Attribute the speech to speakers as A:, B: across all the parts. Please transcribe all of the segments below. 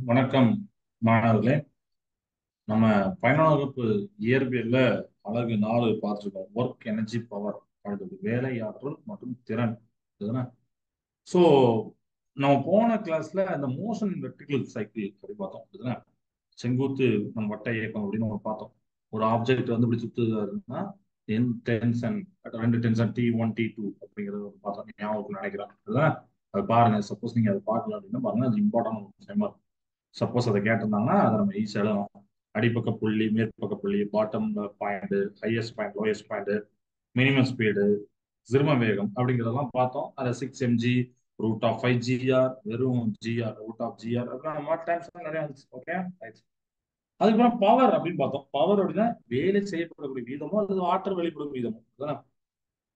A: வணக்கம் மாணவர்களே. நம்ம பயனுள்ள வகுப்பு இயற்பியல்ல அழகு 4 பார்த்துருக்கோம். ஒர்க் எனர்ஜி பவர், அடுத்தது வேலை ஆற்றல் மற்றும் திறன். ஸோ நம்ம போன கிளாஸ்ல அந்த மோஷன் வெர்டிகல் சைக்கிள் அப்படி பார்த்தோம். இதுதானே செங்குத்து நம்ம வட்ட இயக்கம் அப்படின்னு நம்ம பார்த்தோம். ஒரு ஆப்ஜெக்ட் வந்து இப்படி சுத்துதுன்னா டென்ஷன், 2 டென்ஷன் T1 T2 அப்படிங்கிறது பார்த்தோம். ஞாபகம் நினைக்கிறேன். அதுதான் அது பாருங்க. சப்போஸ் நீங்க அதை பார்க்கல அப்படின்னா பாருங்க, அது இம்பார்ட்டன்ட். சப்போஸ் அதை கேட்டிருந்தாங்கன்னா அதை நம்ம ஈஸியாக எழுதலாம். அடிப்பக்க புள்ளி, மேற்பக்க புள்ளி, bottom point, highest point, lowest point, minimum speed, சிறும வேகம் அப்படிங்கிறதெல்லாம் பார்த்தோம். அதை 6mg √5gr, வெறும் gr √gr அப்படின்னா டைம்ஸ் நிறைய இருந்துச்சு. ஓகே, அதுக்கப்புறம் பவர் அப்படின்னு பார்த்தோம். பவர் அப்படின்னா வேலை செய்யப்படக்கூடிய வீதமோ அல்லது ஆற்றல் வெளிப்படும் வீதமோ.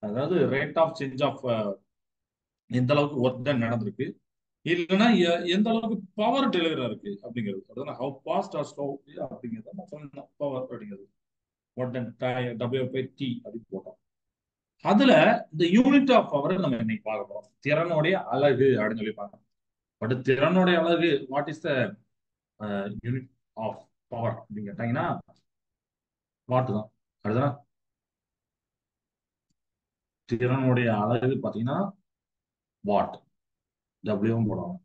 A: அதாவது ரேட் ஆஃப் சேஞ்ச் ஆஃப் எந்த அளவுக்கு ஒர்க் தான் நடந்திருக்கு, இல்லைன்னா எந்த அளவுக்கு பவர் டெலிவரா இருக்கு அப்படிங்கிறது. அதான் ஹவு ஃபாஸ்ட் ஆர் ஸ்லோ அப்படிங்கிறத நான் சொன்னேன். பவர் அப்படிங்கிறது W/T அப்படின்னு போட்டோம். அதுல இந்த யூனிட் ஆஃப் பவர் நம்ம இன்னைக்கு பார்க்க போறோம். திறனுடைய அலகு அப்படின்னு சொல்லி பார்க்கணும். பட் திறனுடைய அலகு what is the unit of power அப்படின்னு கேட்டாங்கன்னா வாட் தான். அதுதான் திறனுடைய அலகு பார்த்தீங்கன்னா வாட். டபிள்யூவும் போடுவாங்க.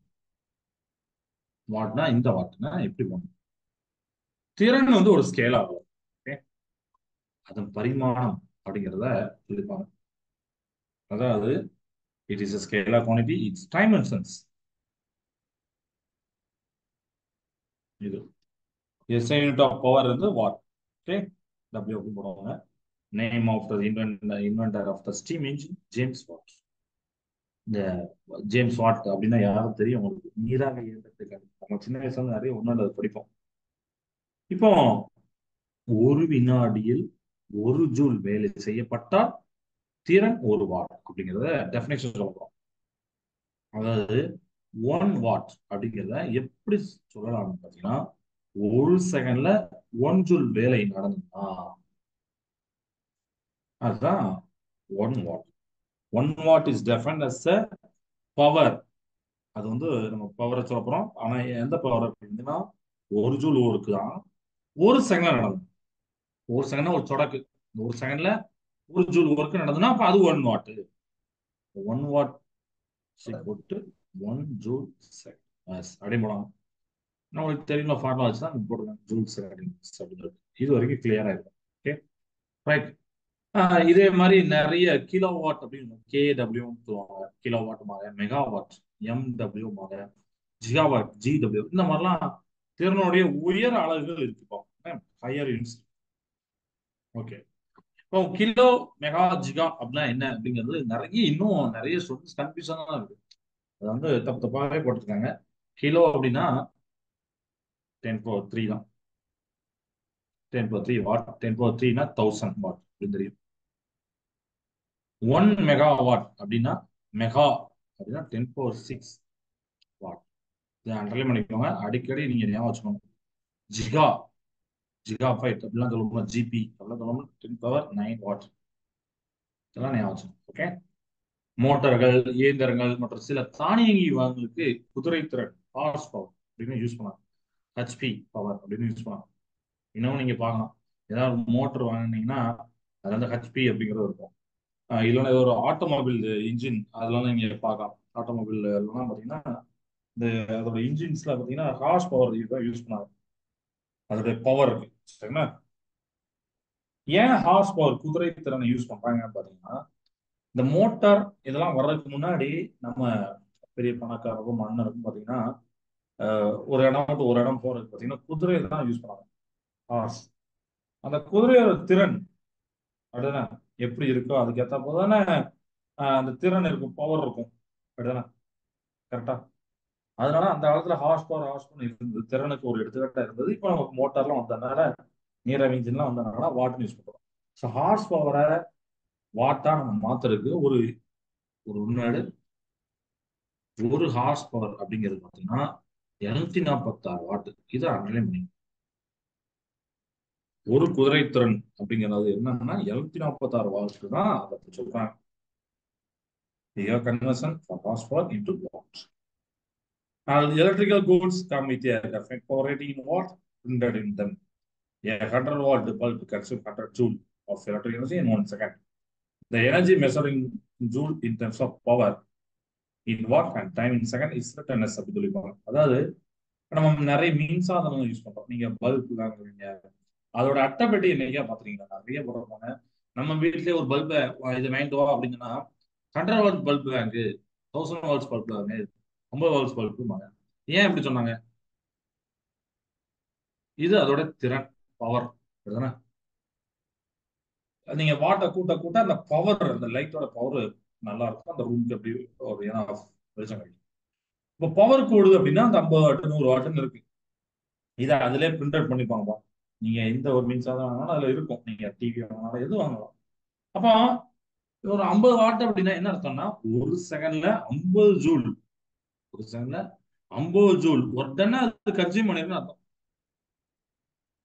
A: வாட்னா இந்த வாட்னா எப்படி போடணும். திறன் வந்து ஒரு ஸ்கேல் ஆகும். அதன் பரிமாணம் அப்படிங்கிறத சொல்லிப்பாங்க. அதாவது it is a scalar quantity, its dimensions. இது SI யூனிட் ஆஃப் பவர் வந்து வாட். ஓகே, W போடுவாங்க. Name of the inventor of the steam engine James Watt. இந்த ஜேம்ஸ் வாட் அப்படின்னா யாரும் தெரியும் உங்களுக்கு? நீராவி இயந்திரத்துக்கு நம்ம சின்ன வயசுல நிறைய ஒன்று படிப்போம். இப்போ ஒரு வினாடியில் 1 ஜூல் வேலை செய்யப்பட்டால் திறன் 1 வாட் அப்படிங்கிறத டெஃபினேஷன் சொல்றோம். அதாவது 1 வாட் அப்படிங்கிறத எப்படி சொல்லலாம்னு பாத்தீங்கன்னா, 1 செகண்ட்ல 1 ஜூல் வேலை நடந்ததுன்னா அதுதான் 1 watt. 1 watt is defined as a power. அது வந்து நம்ம பவரை சொல்ல போறோம். ஆனா எந்த பவர் அப்படின்னா 1 ஜூல் ஒர்க்கு தான் 1 செகண்ட்ல நடந்தது. 1 செகண்ட்னா ஒரு சொடக்கு. 1 செகண்ட்ல 1 ஜூல் ஒர்க் நடந்ததுன்னா அப்ப அது 1 வாட். 1 வாட் போட்டு 1 ஜூல் செகண்ட் அப்படின்னு போலாம். நம்மளுக்கு தெரியுமா ஃபார்முலா வச்சு தான் போட்டுருக்காங்க ஜூல்ஸ் அப்படின்னு. இது வரைக்கும் கிளியரா இருக்கும். Okay, right. இதே மாதிரி நிறைய கிலோ வாட் அப்படின்னு KW சொல்லுவாங்க. Kilo watt megawatt, MW, gigawatt, GW, இந்த மாதிரிலாம் திறனுடைய உயர் அலகுகள் இருக்கு. Higher units. ஓகே, இப்போ கிலோ, மெகா, ஜிகா அப்படின்னா என்ன அப்படிங்கிறது இன்னும் நிறைய ஸ்டூடெண்ட்ஸ் கன்ஃபியூஷனா தான் இருக்கு. அது வந்து தப்பு தப்பாகவே போட்டுருக்காங்க. கிலோ அப்படின்னா 10⁻³ தான். 10⁻³ வாட். 10⁻³ 1000 வாட் அப்படின்னு தெரியும். 1 மெகாவாட் அப்படின்னா மெகா அப்படின்னா 10⁻6 வாட். இதை அண்டர்லைன் பண்ணிக்கோங்க. அடிக்கடி நீங்க ஞாபகம் வச்சுக்கணும். ஜிகா, ஜிகா 5 அப்படிலாம் சொல்லணும். ஜிபி அப்படிலாம் சொல்லணும். 10⁻9 வாட். இதெல்லாம் ஞாபகம் வச்சுக்கணும். ஓகே, மோட்டார்கள், இயந்திரங்கள் மற்றும் சில தானியங்கி வாகனங்களுக்கு குதிரை திறன், ஹார்ஸ் பவர் அப்படின்னு யூஸ் பண்ணலாம். HP பவர் அப்படின்னு யூஸ் பண்ணலாம். இன்னமும் நீங்க பார்க்கலாம். ஏதாவது மோட்டர் வாங்கினீங்கன்னா அது வந்து HP அப்படிங்கிறது இருக்கும். இல்லைன்னா ஒரு ஆட்டோமொபைல் இன்ஜின் அதெல்லாம் நீங்க பார்க்கலாம். ஆட்டோமொபைல் எல்லாம் பார்த்தீங்கன்னா இந்த அதோட இன்ஜின்ஸ்ல பார்த்தீங்கன்னா ஹார்ஸ் பவர் இதுதான் யூஸ் பண்ணாங்க. அதோட பவர் இருக்கு. சரிங்களா? ஏன் ஹார்ஸ் பவர் குதிரை திறனை யூஸ் பண்றாங்கன்னு பார்த்தீங்கன்னா, இந்த மோட்டார் இதெல்லாம் வர்றதுக்கு முன்னாடி நம்ம பெரிய பணக்காரருக்கும் மன்னருக்கும் பார்த்தீங்கன்னா ஒரு இடம் விட்டு ஒரு இடம் போறதுக்கு பார்த்தீங்கன்னா குதிரை தான் யூஸ் பண்ணாங்க. ஹார்ஸ். அந்த குதிரையோட திறன் அப்படிதானே எப்படி இருக்கோ அதுக்கு ஏற்ற போதானே அந்த திறன் இருக்கும், பவர் இருக்கும். அப்படிதானே? கரெக்டா? அதனால அந்த காலத்துல ஹார்ஸ் பவர் இருந்தது. திறனுக்கு ஒரு எடுத்துக்காட்டா இருந்தது. இப்போ நமக்கு மோட்டார்லாம் வந்ததுனால, நீராவி இன்ஜின்லாம் வந்ததுனால வாட்னு யூஸ் பண்றோம். ஸோ ஹார்ஸ் பவரை வாட்டா நம்ம மாத்துறதுக்கு ஒரு ஒரு உண்மையோட ஒரு ஹார்ஸ் பவர் அப்படிங்கிறது பார்த்தீங்கன்னா 246 வாட். இதை அண்டர்லைன் பண்ணி ஒரு குதிரை திறன் அப்படிங்கிறது என்னன்னா 246 வாட் தான் அதை சொல்றாங்க. Your conversion from horsepower into watt. Electrical goods come with a definite power rating in watt printed in them. A 100-watt bulb consumes 100 joule of electric energy in 1 second. The energy measured in joule in terms of power in watt and time in second is written as அப்படி சொல்லிப்பாங்க. அதாவது நம்ம நிறைய மின்சாதனம் use பண்றோம். நீங்க bulb வாங்குவீங்க, அதோட அட்டைப்பெட்டி என்னைக்கா பாத்துறீங்களா? நிறைய போடுறாங்க. நம்ம வீட்லயே ஒரு பல்பை இது வாங்கிட்டு வா அப்படின்னா 100 வாட் பல்ப் வாங்கு, 1000 வாட்ஸ் பல்ப் வாங்கு, 50 வாட்ஸ் பல்ப் வாங்க. ஏன் இப்படி சொன்னாங்க? இது அதோட திறன், பவர். நீங்க வாட்டை கூட்ட கூட்ட அந்த பவர், அந்த லைட்டோட பவர் நல்லா இருக்கும். அந்த ரூமுக்கு அப்படி ஒரு வெளிச்சம் கிடைக்கும். இப்போ பவர் கூடுது அப்படின்னா அந்த 50 வாட் 100 வாட்னு இருக்கு. இதை அதிலே பிரிண்ட் அவுட் பண்ணிப்பாங்கப்பா. நீங்க எந்த ஒரு மின்சாரம் வாங்கினாலும் அதுல இருக்கும். நீங்க டிவி வாங்கினாலும் எது வாங்கலாம். அப்போ ஒரு 50 வாட் அப்படின்னா என்ன அர்த்தம்னா ஒரு செகண்ட்ல 50 ஜூல், ஒரு செகண்ட்ல 50 ஜூல் உடனே அது கன்சியூம் பண்ணிருக்குன்னு அர்த்தம்.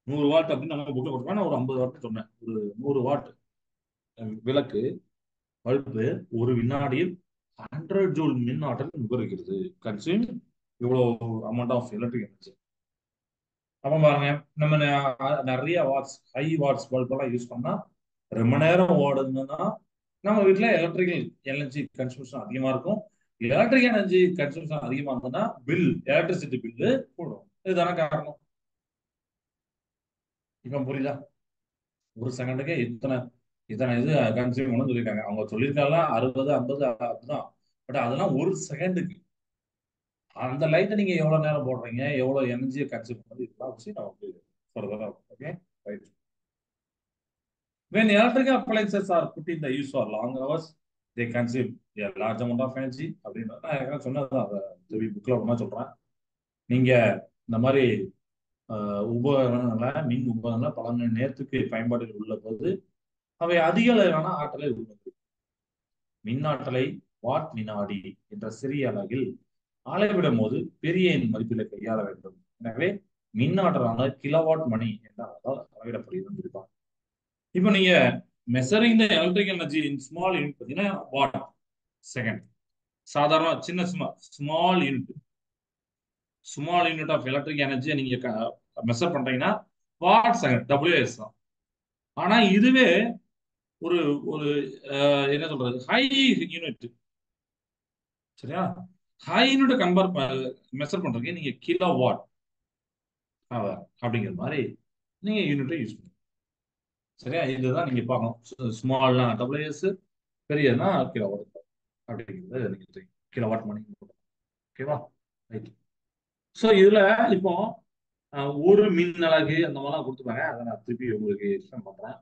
A: 100 வாட் அப்படின்னு நம்ம புக்ல கொடுப்பேன். நான் ஒரு 50 வாட் சொன்னேன். ஒரு 100 வாட் விளக்கு பல்பு ஒரு வினாடியில் 100 ஜூல் மின் ஆற்றல் நுகர்கிறது. கன்சியூம் இவ்வளவு அமௌண்ட் ஆஃப் எலக்ட்ரிக் எனர்ஜி. அப்ப பாருங்க, நம்ம நிறைய வாட்ஸ், ஹை வாட்ஸ் பல்ப் எல்லாம் யூஸ் பண்ணா ரொம்ப நேரம் ஓடுதுன்னா நம்ம வீட்டுல எலக்ட்ரிக்கல் எனர்ஜி கன்சூம்ஷன் அதிகமா இருக்கும். எலக்ட்ரிக் எனர்ஜி கன்சூம்ஷன் அதிகமா இருந்ததுன்னா பில், எலக்ட்ரிசிட்டி பில்லு கூடும். இதுதானே காரணம். இப்ப புரியுதா? ஒரு செகண்டுக்கு இத்தனை இத்தனை இது கன்சியூம் பண்ணு சொல்லியிருக்காங்க. அவங்க சொல்லியிருக்காங்க 60 50 அப்படிதான். பட் அதெல்லாம் ஒரு செகண்டுக்கு. அந்த லைட்டை நீங்க எவ்வளவு நேரம் போடுறீங்க, எவ்வளவு எனர்ஜியை கன்சியூம் பண்ணுறது, இதெல்லாம் வச்சு நமக்கு further okay right. When electrical appliances are put in the use for long hours, they consume a large amount of energy அப்படின்னு நான் ஏற்கனவே சொன்னதுதான். அதை புக்ல ஒன்றா சொல்றேன். நீங்க இந்த மாதிரி உபகரணங்களை, மின் உபகரணங்களை பல மணி நேரத்துக்கு பயன்பாடுகள் உள்ள போது அவை அதிக அளவிலான ஆற்றலை உருவாக்குது. மின் ஆற்றலை வாட் வினாடி என்ற சிறிய அளவில் அளவிடும் போது பெரிய எண் மதிப்பில கையாள வேண்டும். எனவே மின் ஆற்றலான கிலோவாட் மணி என்ற அளவிடப்படுகிறது இருப்பாங்க. இப்போ நீங்க measuring the electric energy in small unit பார்த்தீங்கன்னா வாட் செகண்ட். சாதாரண சின்ன ஸ்மால் யூனிட் ஆஃப் எலக்ட்ரிக் எனர்ஜியை நீங்க மெஷர் பண்றீங்கன்னா வாட் செகண்ட், WS தான். ஆனா இதுவே ஒரு ஒரு என்ன சொல்றது, ஹை யூனிட், சரியா? ஹை யூனிட் மெஷர் பண்றீங்க நீங்க கிலோ வாட் அப்படிங்கிற மாதிரி நீங்க யூனிட்டை யூஸ் பண்ணுங்க. சரியா? இதுதான் நீங்க பார்க்கணும். ஸ்மால்னா WS, பெரியதுன்னா கிலோ வாட் அப்படிங்கிறது நீங்க தெரியும். கிலோ வாட் மணி. ஓகேவா? ரைட். ஸோ இதுல இப்போ ஒரு மின் அலகு அந்த மாதிரிலாம் கொடுத்துருப்பாங்க. அதை நான் திருப்பி உங்களுக்கு எக்ஸ்பிளைன் பண்றேன்.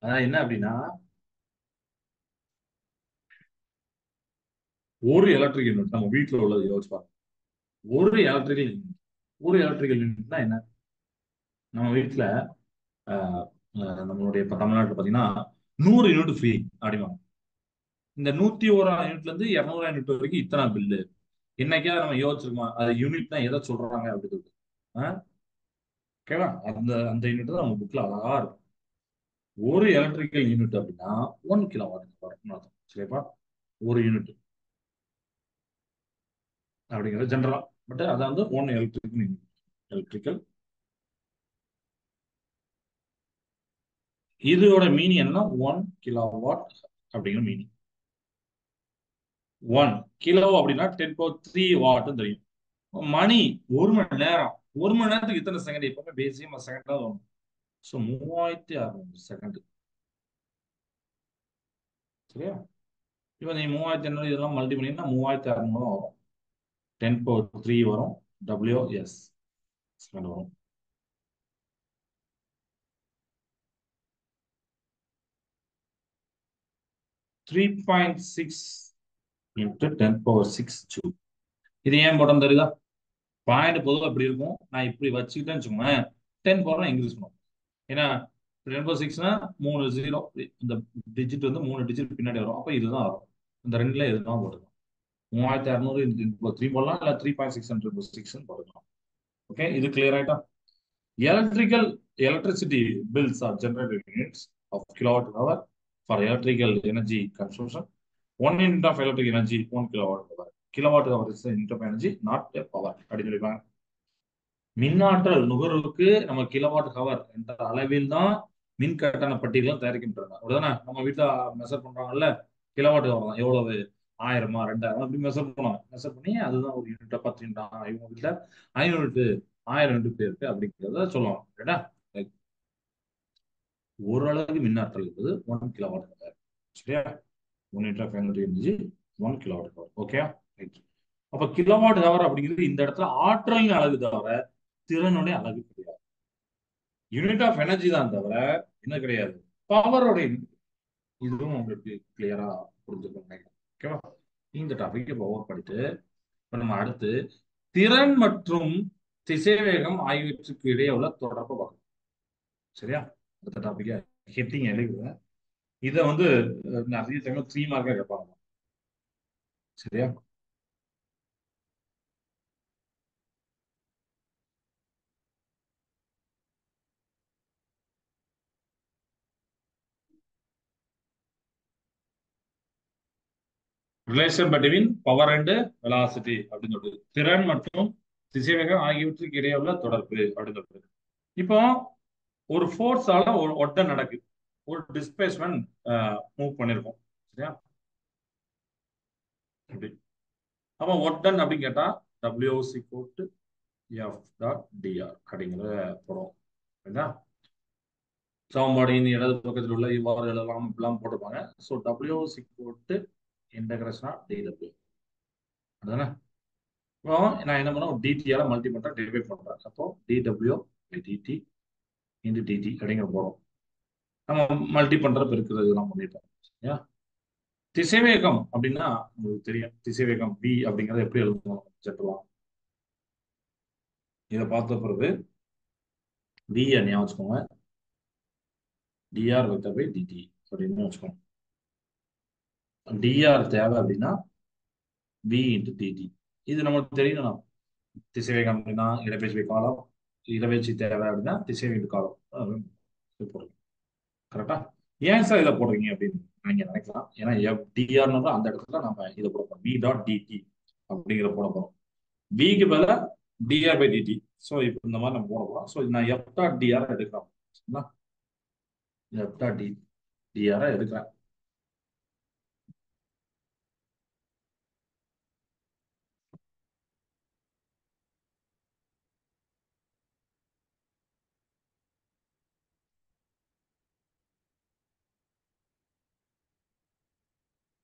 A: அதான் என்ன அப்படின்னா, ஒரு எலக்ட்ரிக் யூனிட் நம்ம வீட்டில் உள்ளது யோசிச்சு பாருங்க. ஒரு எலக்ட்ரிக்கல் யூனிட்னா என்ன? நம்ம வீட்டில் நம்மளுடைய இப்போ தமிழ்நாட்டில் பார்த்தீங்கன்னா 100 யூனிட் ஃப்ரீ அப்படிவாங்க. இந்த 101 யூனிட்ல இருந்து 200 யூனிட் வரைக்கும் இத்தனை பில்லு. என்னைக்கா நம்ம யோசிச்சிருக்கோம் அது யூனிட்னா எதை சொல்றாங்க அப்படின்னு சொல்லிட்டு. ஓகேவா? அந்த அந்த யூனிட் தான் நம்ம புக்ல அழகா இருக்கும். ஒரு எலக்ட்ரிக்கல் யூனிட் அப்படின்னா 1 கிலோவாட் வரும். சரிப்பா? ஒரு யூனிட் அப்படிங்கிறது ஜென்ரலா. பட் அதை வந்து 1 எலக்ட்ரிக்கல். இதோட மீனிங் என்ன? 1 கிலோவாட் அப்படிங்கிற மீனிங். 1 கிலோ அப்படின்னா 10³ வாட்னு தெரியும். மணி ஒரு மணி நேரம், ஒரு மணி நேரத்துக்கு இத்தனை செகண்ட். எப்பவுமே பேசியமா செகண்ட் தான் வரும். So 3600 second. சரியா? இப்போ நீ 3600 இதெல்லாம் மல்டி பண்ணினா 3600 வரும். 10³ வரும். WS செகண்ட் வரும். Three 3.6 into 10⁶ joule. இது ஏன் போட்டோம் தெரியுதா? பாயிண்ட் பொதுவாக இப்படி இருக்கும். நான் இப்படி வச்சுக்கிட்டேன்னு வச்சுக்கோங்க, 10 போறோம் இன்க்ரீஸ் பண்ணும். ஏன்னா 10⁶ 3 0, இந்த டிஜிட் வந்து 3 டிஜிட் பின்னாடி வரும். அப்போ இதுதான் வரும். இந்த ரெண்டுல இதுதான் போட்டுக்கலாம். 3600 3 போடலாம், இல்லை 3.6 போடலாம். ஓகே, இது கிளியர் ஆயிட்டா? Electricity bills are generated units of kilowatt hour for electrical energy consumption 1 unit of electric energy 1 kilowatt hour. Kilowatt hour is unit of energy, not power அப்படின்னு சொல்லிப்பாங்க. மின்னாற்றல் நுகர்வுக்கு நம்ம கிலோவாட் ஹவர் என்ற அளவில் தான் மின் கட்டண பட்டியலும் தயாரிக்கின்றன. அப்படிதானே நம்ம வீட்டுல மெஷர் பண்றாங்கல்ல, கிலோவாட் ஹவர் தான் எவ்வளவு, 1000 2000 அப்படி மெஷர் பண்ணுவாங்க. மெஷர் பண்ணி அதுதான் ஒரு யூனிட் 10 யூனிட், இவங்க வீட்டுல 500 1000 யூனிட் இருக்கு அப்படிங்கிறத சொல்லுவாங்க. ரைட்டா? ஒரு அலகு மின்னாற்றல் என்பது 1 கிலோவாட் ஹவர். சரியா? 1 unit of energy 1 kilowatt hour. Okay. அப்ப கிலோவாட் ஹவர் அப்படிங்கிறது இந்த இடத்துல ஆற்றலின் அலகு தவிர திறனுடைய அலகு கிடையாது. யூனிட் ஆஃப் எனர்ஜி தான் தவிர என்ன கிடையாது, பவரோட. இதுவும் உங்களுக்கு கிளியரா புரிஞ்சுக்கணும் நினைக்கிறேன். ஓகேவா? இந்த டாபிக் இப்போ ஓவர் பண்ணிட்டு இப்ப நம்ம அடுத்து திறன் மற்றும் திசைவேகம் ஆகியவற்றுக்கு இடையே உள்ள தொடர்பை பார்க்கணும். சரியா? அடுத்த டாபிக் ஹெட்டிங் எழுதுவேன். இதை வந்து நிறைய டைம் 3 மார்க்கா கேட்பாங்க. சரியா? Relation between power and velocity அப்படின்னு சொல்றது, திறன் மற்றும் திசைவேகம் ஆகியவற்றுக்கு இடையே உள்ள தொடர்பு அப்படின்னு சொல்றது. இப்போ ஒரு ஃபோர்ஸால ஒரு ஒட்ட நடக்குது, ஒரு டிஸ்பிளேஸ்மெண்ட் மூவ் பண்ணிருக்கோம். சரியா? அப்படி அப்ப ஒட்டன் அப்படின்னு கேட்டா டபிள்யூசி கோட்டு எஃப் டாட் டிஆர் அப்படிங்கிற படம். சரிங்களா? சமன்பாடின் இடது பக்கத்தில் உள்ள இவ்வாறு எழுதலாம் இப்படிலாம் போட்டிருப்பாங்க. ஸோ டபிள்யூசி கோட்டு இன்டகிரேஷனா டிடபிள்யூ. அதுதானே? இப்போ நான் என்ன பண்ண, டிடியால மல்டி பண்றேன், டிவைட் பண்றேன். அப்போ d W by d t into d t அப்படிங்கிற போறோம். நம்ம மல்டி பண்ற பெருக்கிறது இதெல்லாம் பண்ணிட்டோம். சரியா? திசைவேகம் அப்படின்னா உங்களுக்கு தெரியும், திசைவேகம் பி அப்படிங்கறத எப்படி எழுதணும் ஜென்ரலா. இதை பார்த்த பிறகு வி ஞாபகம் வச்சுக்கோங்க, டிஆர் வெக்டர் பை டிடி அப்படின்னு வச்சுக்கோங்க. டிஆர் தேவை அப்படின்னா வி இன்டு டிடி. இது நமக்கு தெரியணும். திசைவேகம் அப்படின்னா இடப்பெயர்ச்சி காலம், இடப்பெயர்ச்சி தேவை அப்படின்னா திசைவேக காலம் போடுறீங்க. கரெக்டா? ஏன் சார் இதை போடுறீங்க அப்படின்னு நீங்க நினைக்கலாம். ஏன்னா எஃப் டிஆர்னு அந்த இடத்துல நம்ம இதை போட போறோம், வி டாட் டிடி அப்படிங்கிற போட போறோம். விக்கு பதில டிஆர் பை டிடி. ஸோ இப்போ இந்த மாதிரி நம்ம போட போறோம். ஸோ நான் எஃப் டாட் டிஆர் எடுக்கிறோம். எஃப் டாட் டிஆர் எடுக்கிறேன்.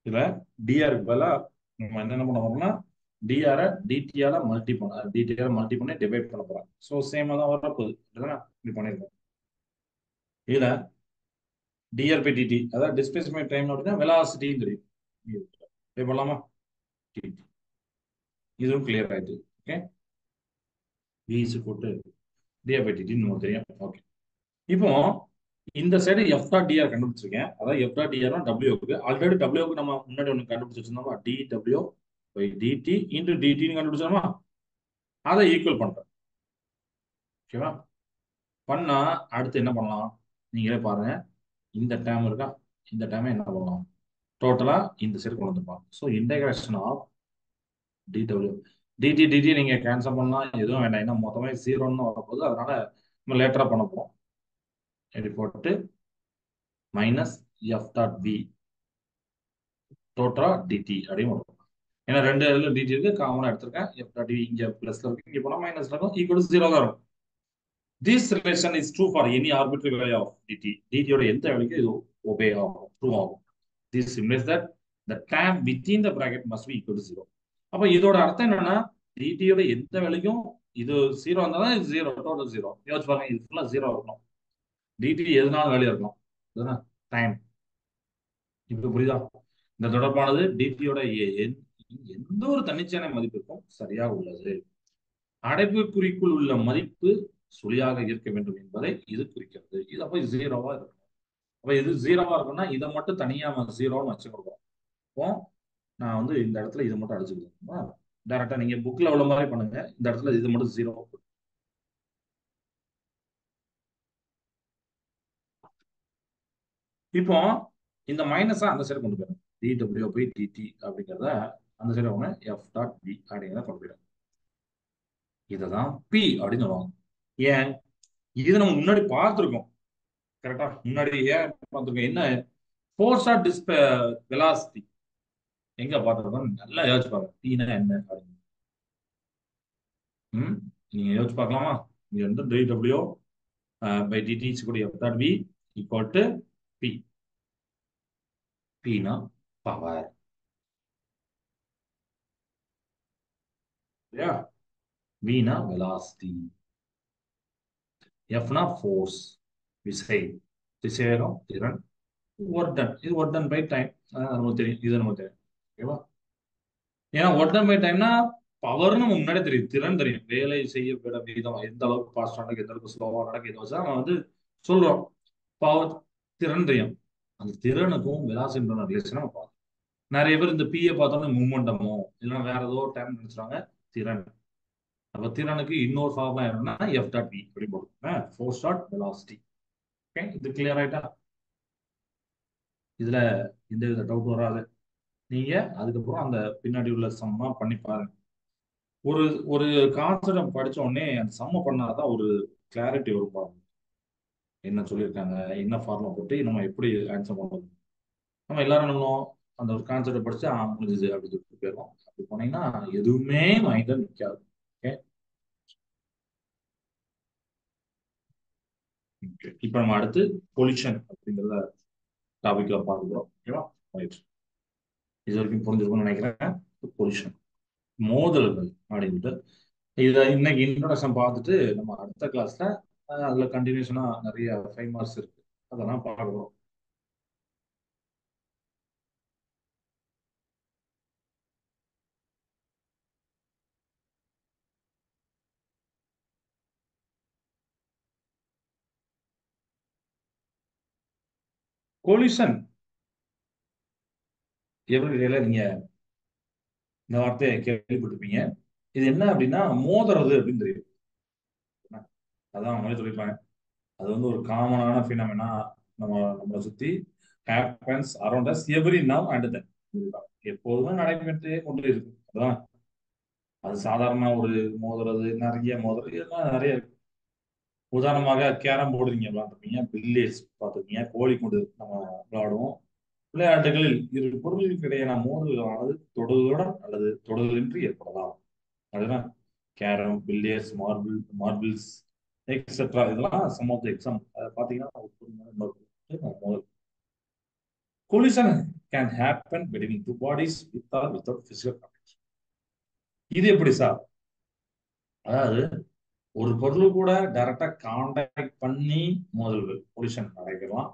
A: இதுல டிஆருக்கு பதிலா நம்ம என்ன பண்ண போறோம்னா டிஆரை டிடிஆல மல்டி பண்ணி டிவைட் பண்ண போறோம். ஸோ சேமா தான் வரப்போகுது. இப்படி பண்ணிருக்கோம். இதுல டிஆர் பை டிடி, அதாவது டிஸ்பிளேஸ்மெண்ட் டைம் அப்படின்னா வெலாசிட்டின்னு தெரியும். இது பண்ணலாமா? இதுவும் கிளியர் ஆயிடுது. ஓகே. விஸ் போட்டு டிஆர் பை டிடி நமக்கு தெரியும். ஓகே. இப்போ இந்த சைடு எஃப் டாட் டிஆர் கண்டுபிடிச்சிருக்கேன். அதாவது எஃப் டாட் டிஆர் டபிள்யூக்கு ஆல்ரெடி டபிள்யூக்கு நம்ம முன்னாடி ஒன்று கண்டுபிடிச்சிருந்தோமா, d W by d t into டிடின்னு கண்டுபிடிச்சோமா, அதை ஈக்குவல் பண்றேன். ஓகேவா? பண்ணா அடுத்து என்ன பண்ணலாம் நீங்களே பாருங்க. இந்த டேம் இருக்கா, இந்த டேம் என்ன பண்ணலாம், டோட்டலா இந்த சைடு கொண்டு வந்துருப்பாங்க. So integration of d W d t d t நீங்க கேன்சல் பண்ணலாம், எதுவும் வேண்டாம். ஏன்னா மொத்தமே ஜீரோன்னு வரப்போகுது, அதனால நம்ம லேட்டரா பண்ண போறோம். இப்படி போட்டு மைனஸ் எஃப் டாட் பி டோட்டலா டிடி அப்படின்னு வரும். ஏன்னா ரெண்டு இதுல டிடி இருக்கு, காமனா எடுத்திருக்கேன். எஃப் டாட் டி இங்க பிளஸ்ல இருக்கு, இங்க போனா மைனஸ்ல இருக்கும், ஈக்குவல் ஜீரோ தான் இருக்கும். This relation is true for any arbitrary value of d t. டிடியோட எந்த வேல்யூக்கு இது ஒபே ஆகும், ட்ரூ ஆகும். This implies that the term within the bracket must be equal to 0. அப்ப இதோட அர்த்தம் என்னன்னா டிடியோட எந்த வேலைக்கும் இது ஜீரோ இருந்தா தான் இது ஜீரோ, டோட்டல் ஜீரோ. யோசிச்சு பாருங்க, இது ஃபுல்லா ஜீரோ இருக்கணும். டிடி எதனால வேலையா இருக்கணும், டைம். இப்ப புரியுதா? இந்த தொடர்பானது டிடியோட எந்த ஒரு தன்னிச்சையான மதிப்பிற்கும் சரியாக உள்ளது. அடைப்புக்குறிக்குள் உள்ள மதிப்பு சுழியாக இருக்க வேண்டும் என்பதை இது குறிக்கிறது. இது அப்ப ஜீரோவா இருக்கணும். அப்ப இது ஜீரோவா இருக்குன்னா இதை மட்டும் தனியா நம்ம ஜீரோன்னு வச்சு கொடுப்போம். அப்போ நான் வந்து இந்த இடத்துல இதை மட்டும் அடிச்சுக்கிறேன். டைரக்டா நீங்க புக்ல உள்ள மாதிரி பண்ணுங்க. இந்த இடத்துல இது மட்டும் ஜீரோ. இப்போ இந்த மைனஸா அந்த சைடு கொண்டு போயிடும். dw by dt அப்படிங்கிறத அந்த சைடு அவங்க f டாட் b அப்படிங்கிறத கொண்டு போயிடும். இதைதான் p அப்படின்னு சொல்லுவாங்க. ஏன் இதை நம்ம முன்னாடி பார்த்துருக்கோம். கரெக்டா முன்னாடி ஏன் பார்த்துருக்கோம்? என்ன ஃபோர்ஸ் ஆஃப் வெலாசிட்டி எங்க பார்த்துருக்கோம்? நல்லா யோசிச்சு பாருங்க. pனா என்ன அப்படின்னு. ம் நீங்க யோசிச்சு பார்க்கலாமா? இது வந்து dw by dt is equal to f dot v equal to p. pனா பவர். இல்லையா? vனா வெலாசிட்டி, fனா ஃபோர்ஸ் விசை, திசைவேகம், திறன், ஒர்க் டன். இது ஒர்க் டன் பை டைம். நமக்கு தெரியும், இது நமக்கு தெரியும். ஓகேவா? ஏன்னா ஒர்க் டன் பை டைம்னா பவர்னு நமக்கு முன்னாடியே தெரியும், திறன் தெரியும். வேலை செய்யப்பட விதம் எந்த அளவுக்கு ஃபாஸ்ட் நடக்கு, எந்த அளவுக்கு ஸ்லோவா நடக்கு, இதை வச்சு நம்ம வந்து சொல்றோம். பவர் திறன் தெரியும். அந்த திறனுக்கும் வெலாசிட்டியோட ரிலேஷன் நம்ம பார்க்கணும். நிறைய பேர் இந்த பிஏ பார்த்தோம்னா மூமெண்டமோ இல்லைன்னா வேற ஏதோ டைம் நினைச்சுறாங்க. திறன். அப்ப திறனுக்கு இன்னொரு ஃபார்முலா என்னன்னா எஃப் டாட் வி அப்படி போடுங்க. Force dot velocity. ஓகே, இது கிளியர் ஆயிட்டா? இதுல எந்த வித டவுட் வராது. நீங்க அதுக்கப்புறம் அந்த பின்னாடி உள்ள சம்மா பண்ணி பாருங்க. ஒரு ஒரு கான்செப்ட் படிச்ச உடனே அந்த சம்ம பண்ணாதான் ஒரு கிளாரிட்டி வரும் பாருங்க. என்ன சொல்லியிருக்காங்க, என்ன ஃபார்முலா போட்டு நம்ம எப்படி ஆன்சர் பண்ணுறது. நம்ம எல்லாரும் என்ன பண்ணுவோம்? அந்த ஒரு கான்செப்டை படிச்சு முடிஞ்சுது அப்படின்னு சொல்லிட்டு போயிடும். அப்படி போனீங்கன்னா எதுவுமே மைண்ட்ல நிற்காது. ஓகே, இப்ப நம்ம அடுத்து பொல்யூஷன் அப்படிங்கிறத டாபிக்ல பார்க்கிறோம். ஓகேவா? ரைட், இது வரைக்கும் புரிஞ்சிருக்கும்னு நினைக்கிறேன். பொல்யூஷன், மோதல்கள் அப்படின்ட்டு இதை இன்னைக்கு இன்ட்ரோடக்ஷன் பார்த்துட்டு நம்ம அடுத்த கிளாஸ்ல அதுல கண்டினியூஷனா நிறைய 5 மார்க்ஸ் இருக்கு, அதெல்லாம் பார்க்கிறோம். கொலிஷன் எப்படி நீங்க இந்த வார்த்தையை கேள்விப்பட்டிருப்பீங்க. இது என்ன அப்படின்னா மோதுறது அப்படின்னு தெரியும். அதான் அவங்களே சொல்லியிருப்பாங்க. அது வந்து ஒரு காமனான பினாமினா, நம்மளை சுத்தி happens around us every now and then. எப்போதுமே நடைபெற்றே கொண்டு இருக்கு. அதான் அது சாதாரண ஒரு மோதுறது, நிறைய மோதுறது, இதெல்லாம் நிறைய இருக்கு. உதாரணமாக கேரம் போர்டு நீங்க விளையாண்டுருப்பீங்க, பில்லியர்ட்ஸ் பார்த்துருப்பீங்க, கோழி கொண்டு நம்ம விளையாடுவோம். விளையாட்டுகளில் இரு பொருள்களுக்கு இடையேயான மோதல்களானது தொடுதலுடன் அல்லது தொடுதலின்றி ஏற்படலாம். அதுதான் கேரம், பில்லியர்ட்ஸ், மார்பிள்ஸ் எக்ஸெட்ரா. இதெல்லாம் சம் ஆஃப் த எக்ஸாம். அதை பார்த்தீங்கன்னா ஒரு பொறுமையான மோதல். Collision can happen between two bodies with or without physical contact. இது எப்படி சார்? அதாவது ஒரு பொருள் கூட டைரக்டா கான்டாக்ட் பண்ணி மோதல்கள் கொலிஷன் நடைபெறலாம்.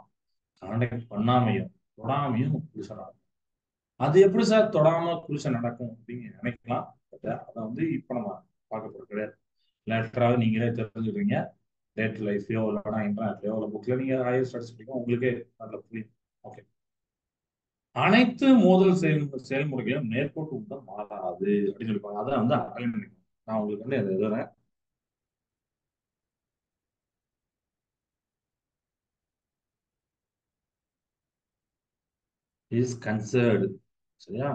A: கான்டாக்ட் பண்ணாமையும் தொடாமையும் கொலிஷன் நடக்கும். அது எப்படி சார் தொடாம கொலிஷன் நடக்கும் அப்படின்னு நினைக்கலாம். பட் அதை வந்து இப்ப நம்ம பார்க்க போறது கிடையாது. லேட்டராக நீங்களே தெரிஞ்சுக்கிறீங்க. டேட் லைஃப்லயோ இல்லைனா இன்டர்நெட்லயோ இல்லை புக்ல நீங்க ஹையர் ஸ்டடிஸ் படிக்கும், உங்களுக்கே நல்ல புரியும். ஓகே, அனைத்து மோதல் செயல்முறைகளும் நேர்கோட்டு உந்தம் மாறாது அப்படின்னு சொல்லிப்பாங்க. அதை வந்து அலைன் பண்ணிக்கணும். நான் உங்களுக்கு வந்து அதை எழுதுறேன். இஸ் கன்சர்டு. சரியா?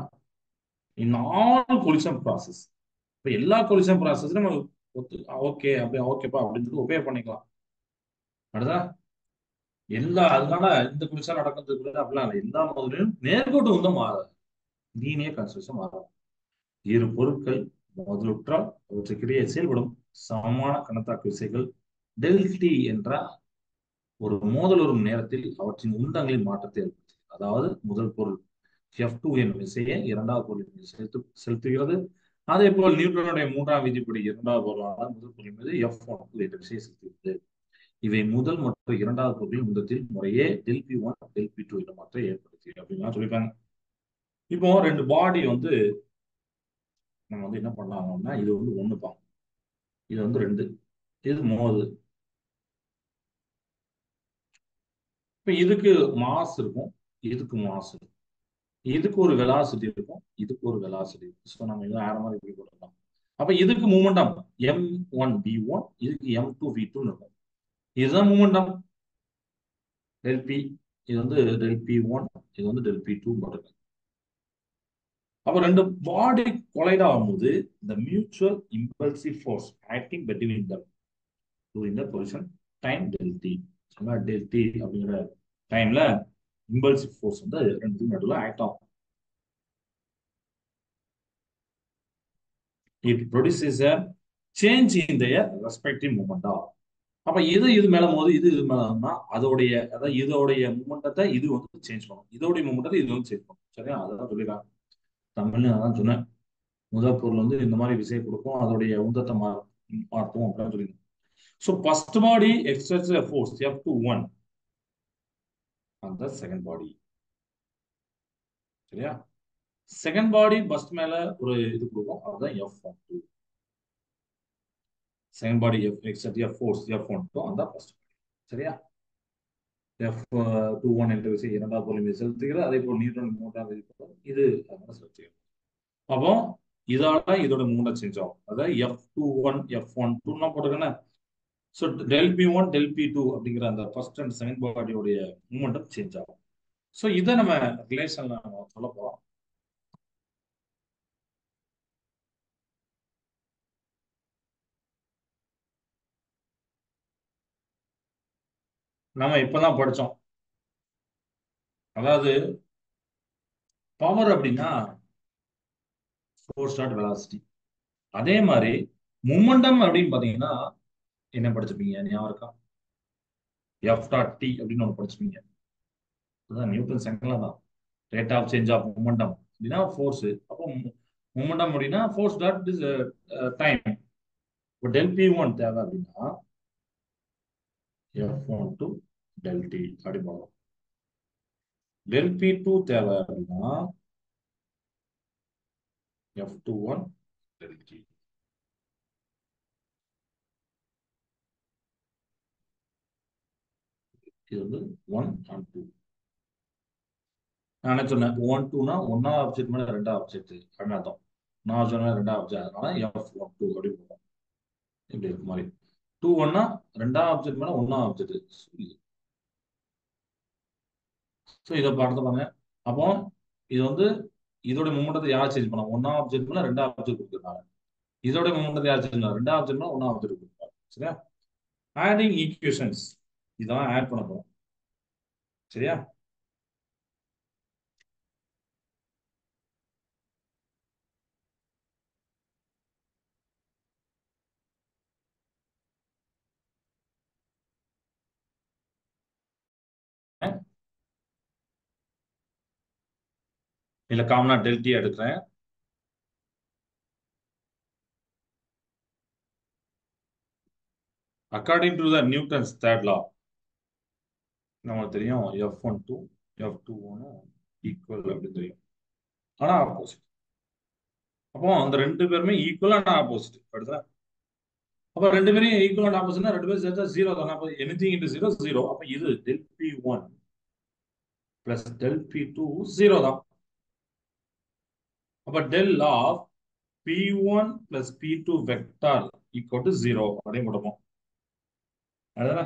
A: In all collision process. இப்ப எல்லா கொலிஷன் ப்ராசஸ்ல நம்ம ஓகே அப்படியே ஓகேப்பா அப்படின்னு சொல்லி ஒபே பண்ணிக்கலாம். அடுத்தா எல்லா அதனால இந்த கொலிஷன் நடக்கிறதுக்கு அப்படிலாம் இல்லை. எல்லா மோதலையும் நேர்கோட்டு உந்தம் மாறாது. லீனியர் கன்ஸ்ட்ரக்ஷன் மாறாது. இரு பொருட்கள் மோதலுற்றால் அவற்றுக்கிடையே செயல்படும் சமமான கணத்தாக்கு விசைகள் டெல்டி என்ற ஒரு மோதல் வரும் நேரத்தில் அவற்றின் உந்தங்களின் மாற்றத்தை ஏற்படுத்துகிறது. அதாவது முதல் பொருள் F2 என்னும் விசையை இரண்டாவது பொருள் மீது செலுத்துகிறது. அதே போல் நியூட்டனுடைய மூன்றாம் விதிப்படி இரண்டாவது பொருளான முதல் பொருள் மீது F1 என்ற விசையை செலுத்துகிறது. இவை முதல் மற்றும் இரண்டாவது பொருளின் உந்தத்தில் முறையே ΔP1 ΔP2 என்ற மாற்றம் ஏற்படுத்தி அப்படின்னு சொல்லியிருக்காங்க. இப்போ ரெண்டு பாடி வந்து நம்ம வந்து என்ன பண்ணலாம்னா, இது வந்து ஒண்ணுதான், இது வந்து ரெண்டு, இது மோது. இப்ப இதுக்கு மாஸ் இருக்கும், இதுக்கு மாஸ் இருக்கும். இதுக்கு ஒரு வெலாசிட்டி இருக்கும், இதுக்கு ஒரு வெலாசிட்டி இருக்கும். ஸோ நம்ம இது ஆற மாதிரி இப்படி போட்டுக்கலாம். அப்ப இதுக்கு மூமெண்டம் M1V1, இதுக்கு M2V2 இருக்கும். இதுதான் மூமெண்டம் ΔP. இது வந்து ΔP1, இது வந்து ΔP2 போட்டுருக்கு. அப்ப ரெண்டு பாடி கொலைட் ஆகும்போது இந்த mutual impulsive force acting between them during the position time del t. Del t அப்படிங்கிற டைம்ல இம்பல்சிவ் ஃபோர்ஸ் வந்து ரெண்டு நடுவில் ஆக்ட் ஆகும். It produces a change in their respective momentum. அப்ப இது மேல போது இது மேலனா அதோடைய அதாவது இதோடைய மூமெண்டத்தை இது வந்து சேஞ்ச் பண்ணும், இதோடைய மூமெண்டத்தை இது வந்து சேஞ்ச் பண்ணும். சரியா? அதான் சொல்லிடுறாங்க தமிழ்ல. அதான் சொன்னேன், முதல் பொருள் வந்து இந்த மாதிரி விசை கொடுக்கும், அதோடைய உந்தத்தை மாற்றும் அப்படின்னு சொல்லிடுங்க. So first body exerts force F21 அந்த செகண்ட் பாடி. சரியா? செகண்ட் பாடி பஸ்ட் மேல ஒரு இது கொடுக்கும், அதுதான் F12. செகண்ட் பாடி எக்ஸ்டர்ட் ஃபோர்ஸ் F12 அந்த ஃபர்ஸ்ட். சரியா? F21 என்ற விசை இரண்டாவது பொருள் மீது செலுத்துகிறது, அதே போல் நியூட்டன் மூன்றாவது இது செலுத்துகிறது. அப்போ இதால இதோட மூமெண்ட் சேஞ்ச் ஆகும். அதாவது F21 F12 போட்டுக்கணும். So del P1 del P2 அப்படிங்கிற அந்த ஃபர்ஸ்ட் அண்ட் செகண்ட் பாடியோடைய மூமெண்டம் சேஞ்ச் ஆகும். ஸோ இதை நம்ம ரிலேஷன்ல நம்ம சொல்ல போறோம். நம்ம இப்பதான் படிச்சோம். அதாவது பவர் அப்படின்னா ஃபோர்ஸ் டாட் வெலாசிட்டி. அதே மாதிரி மூமெண்டம் அப்படின்னு பாத்தீங்கன்னா என்ன படிச்சிருப்பீங்க ஞாபகம் இருக்கா? எஃப் டாட் டி அப்படின்னு ஒன்று படிச்சிருப்பீங்க. அதுதான் நியூட்டன் செகண்ட்ல தான் rate of change of momentum அப்படின்னா ஃபோர்ஸ். அப்போ மொமெண்டம் அப்படின்னா ஃபோர்ஸ் டாட் இஸ் டைம். இப்போ டெல் பி ஒன் தேவை அப்படின்னா F12 டெல் டி அப்படி போகலாம். டெல் பி டூ தேவை அப்படின்னா F21 டெல் டி. இது வந்து 1 and 2. நான் என்ன சொன்னேன், 1 2னா ஒன்னாவது ஆப்ஜெக்ட் மேல ரெண்டாவது ஆப்ஜெக்ட் அப்படின்னு அர்த்தம். நான் சொன்ன ரெண்டாவது ஆப்ஜெக்ட், அதனால F12 அப்படி போகும். இப்படி இருக்கு மாதிரி 2 1னா ரெண்டாவது ஆப்ஜெக்ட் மேல ஒன்னாவது ஆப்ஜெக்ட். ஸோ இதை பார்த்து பாருங்க. அப்போ இது வந்து இதோட மூமெண்டத்தை யார் சேஞ்ச் பண்ணா? ஒன்னா ஆப்ஜெக்ட் மேல ரெண்டா ஆப்ஜெக்ட் கொடுத்துருக்காங்க. இதோட மூமெண்டத்தை யார் சேஞ்ச் பண்ணா? ரெண்டா ஆப்ஜெக்ட் மேல ஒன்னா ஆப்ஜெக்ட் கொடுத்துருக்காங்க. சரியா? ஆடிங் ஈக்குவேஷன்ஸ் இதெல்லாம் ஆட் பண்ண போறோம். சரியா? இல்ல காமனா டெல்டி எடுக்கிறேன். According to the Newton's third law நமக்கு தெரியும் F12 F21 ஈக்குவல் அப்படின்னு தெரியும். ஆனா ஆப்போசிட். அப்போ அந்த ரெண்டு பேருமே ஈக்குவல் ஆனா ஆப்போசிட். அடுத்த அப்ப ரெண்டு பேரும் ஈக்குவல் அண்ட் ஆப்போசிட்னா ரெண்டு பேரும் சேர்த்தா ஜீரோ தானே. அப்போ எனிதிங் இன்டு ஜீரோ ஜீரோ. அப்ப இது del P1 plus del P2 zero தான். அப்ப del of P1 plus P2 vector equal to zero அப்படின்னு கொடுப்போம். அதுதானே